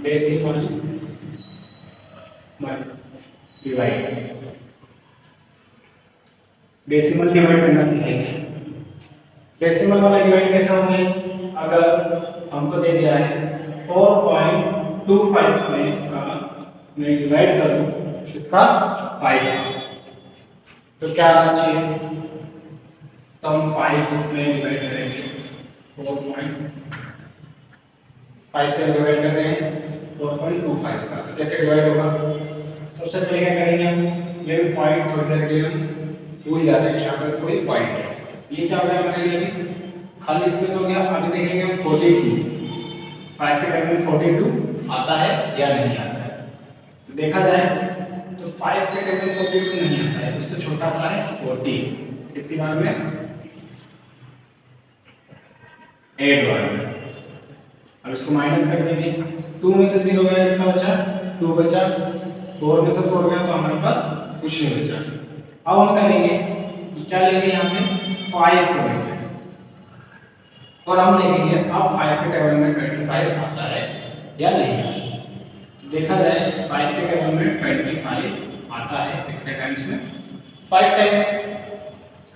Decimal divide, decimal divide करना सीखेंगे। Decimal वाला डिवाइड कैसे होंगे? अगर हमको दे दिया है 4.25 में का मैं डिवाइड करूं इसका 5 तो क्या आना चाहिए? तो हम 5 में डिवाइड करेंगे, 4.5 से डिवाइड कर रहे हैं 4.25 का, तो कैसे डिवाइड होगा? सबसे पहले क्या करेंगे हम, ये पॉइंट थोड़ी देर के लिए हम भूल जाते हैं कि यहाँ पर कोई पॉइंट है। ये क्या हो गया हमारे लिए? अभी खाली स्पेस हो गया। अभी देखेंगे हम 42, 5 के टाइम में 42 आता है या नहीं आता है। तो देखा जाए तो 5 के टाइम में 42 नहीं आता है, उससे छोटा आता है 40। कितनी बार में? 8 बार में। अब इसको माइनस कर देंगे, 2 में से 0 गया, कितना बचा? 2 बचा। 4 में से 4 गया तो हमारे पास कुछ नहीं बचा। अब हम करेंगे क्या लेंगे, यहाँ से 5 को लेंगे और हम देखेंगे अब 5 के टेबल में 25 आता है या नहीं आता है। देखा जाए 5 के टेबल में 25 आता है कितने टाइम्स में? 5 टाइम।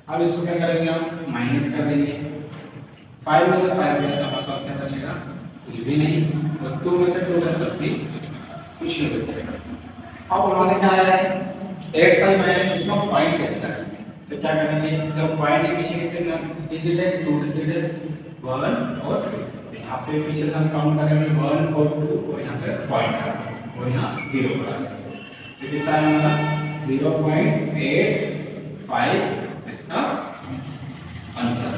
अब इसको क्या करेंगे, हम माइनस कर देंगे। 5 में से 5 गया तो हमारे पास क्या बचेगा? कुछ भी नहीं। और 2 में से 2 गया तब भी कुछ नहीं बचेगा। अब उन्होंने क्या आया है 8 5 आया है, इसमें पॉइंट कैसे करेंगे? तो क्या करेंगे, जब पॉइंट के पीछे कितने डिजिट है? 2 डिजिट है, 1 और 2। यहाँ पे पीछे से हम काउंट करेंगे 1 और 2 और यहाँ पे पॉइंट करेंगे और यहाँ 0 करेंगे। तो कितना है हमारा? 0.85 इसका आंसर।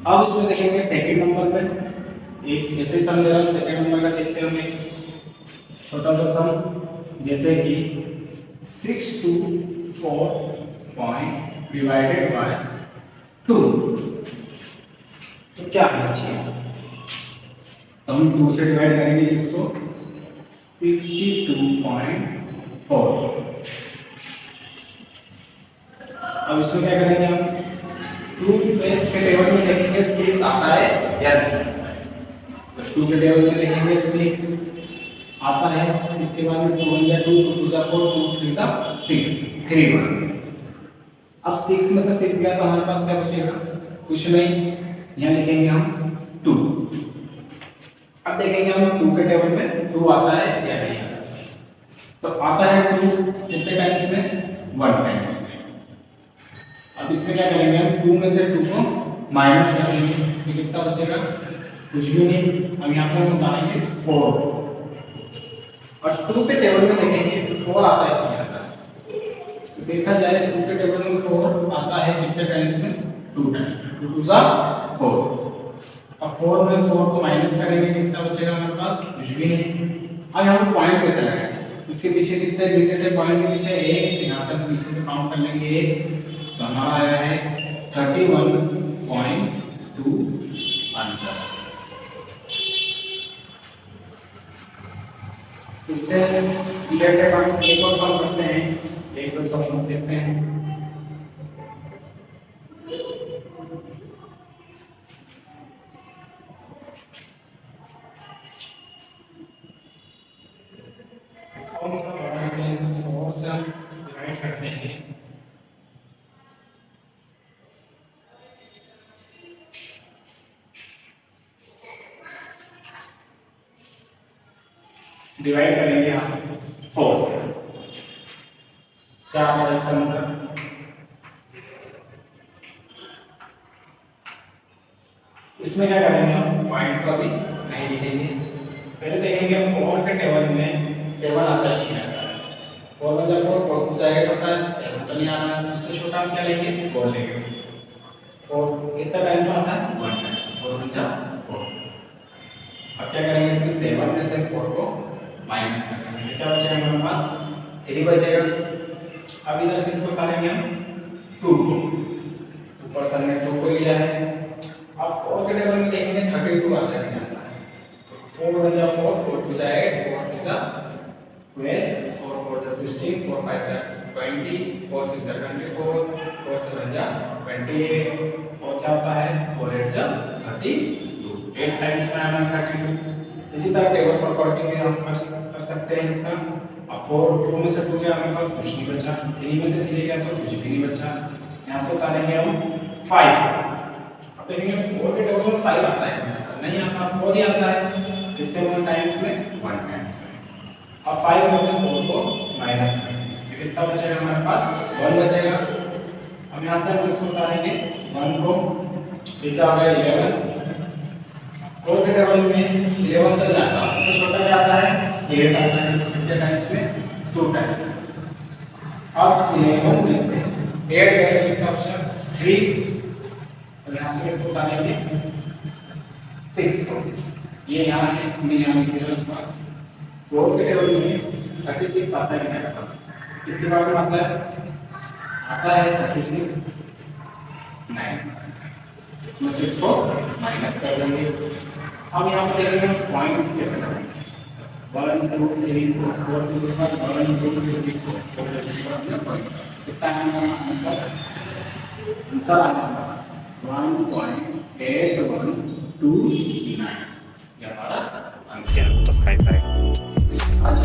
अब इसमें देखेंगे सेकंड नंबर पे, एक जैसे सम दे रहा हूँ सेकंड नंबर का देखते हैं हमें छोटा सा सम, जैसे कि 6 to 4 पॉइंट डिवाइडेड बाय 2। तो क्या आना चाहिए? तो हम 2 से डिवाइड करेंगे इसको 62.4। अब इसमें क्या करेंगे हम 2 के टेबल में देखेंगे 6 आता है या नहीं। तो 2 के टेबल में देखेंगे 6 आता है, इसके बाद में 2 1 जा 2 2 जा 4 2 3 जा 6 3 1। अब 6 में से 6 गया तो हमारे पास क्या बचेगा? कुछ नहीं। यहाँ लिखेंगे हम 2। अब देखेंगे हम 2 के टेबल में 2 आता है या नहीं आता है। तो आता है 2 कितने टाइम्स में? 1 टाइम्स में। अब इसमें क्या करेंगे हम 2 में से 2 को माइनस कर देंगे तो कितना बचेगा? कुछ भी नहीं। अब यहाँ पे हम उतारेंगे 4 और 2 के टेबल में देखेंगे 4 आता है कि नहीं आता है। तो देखा जाए 2 के टेबल में 4 आता है कितने टाइम्स में? 2 टाइम्स। 2 2 जा 4। अब 4 में 4 को माइनस करेंगे कितना बचेगा हमारे पास? कुछ भी नहीं। अब यहाँ पे पॉइंट कैसे लगाएंगे? इसके पीछे कितने डिजिट है? पॉइंट के पीछे 1, यहाँ से पीछे से काउंट कर लेंगे 1 तो हमारा आया है 31.2 आंसर। इससे रिलेटेड हम एक और सॉल्व करते हैं, एक और सॉल्व देखते हैं। कौन सा बड़ा है? 4 से हम डिवाइड करते हैं। डिवाइड करेंगे हम 4 से, क्या हमारा इसका आंसर? इसमें क्या करेंगे हम पॉइंट को अभी नहीं लिखेंगे, पहले देखेंगे 4 के टेबल में 7 आता है नहीं आता है। 4 1 जा 4 4 2 जा 8 होता है, 7 तो नहीं आ रहा है। उससे छोटा हम क्या लेंगे? 4 लेंगे। 4 कितना टाइम में आता है? 1 टाइम। 4 1 जा 4। अब क्या करेंगे इसमें 7 में से 4 को माइनस कर देंगे, क्या बचेगा हमारे पास? 3 बचेगा। अब इधर किसको उतारेंगे हम? 2 को। ऊपर सर ने 2 को लिया है। अब 4 के टेबल में देखेंगे 32 आता है नहीं आता है। 4 1 जा 4 4 2 जा 8 4 3 जा 12 4 4 जा 16 4 5 जा 20 4 6 जा 24 4 7 जा 28 और क्या होता है 4 8 जा 32। 8 टाइम्स में आना 32। इसी तरह टेबल पर पढ़ के भी हम कर सकते हैं इसका। अब 4 2 में से 2 गया हमारे पास कुछ नहीं बचा, 3 में से 3 गया तो कुछ भी नहीं बचा। यहाँ से उतारेंगे हम 5। अब देखेंगे 4 के टेबल में 5 आता है नहीं आता, 4 ही आता है। कितने 1 टाइम्स में 1 टाइम्स में। अब 5 में से 4 को माइनस करेंगे तो कितना बचेगा हमारे पास 1 बचेगा। अब यहाँ से हम इसको उतारेंगे 1 को, क्या हो गया 11। 4 के टेबल में 11 तक जाता है, उससे छोटा क्या आता है 8 आता है। कितने टाइम्स में 2 टाइम्स। अब 11 में से 8 गया तो कितना बचा 3। और यहाँ से इसको उतारेंगे 6 को, ये यहाँ हमने यहाँ लिख दिया उसका। 4 के टेबल में 36 आता है क्या आता है, कितनी बार में आता है 36 9। इसमें से इसको माइनस कर देंगे। अब यहाँ पर देखेंगे पॉइंट कैसे करेंगे। 1 2 3 4 4 2 1 2 3 4 कितना है हमारा आंसर आना 1.8129। ये हमारा आंसर। चैनल को सब्सक्राइब करें। आज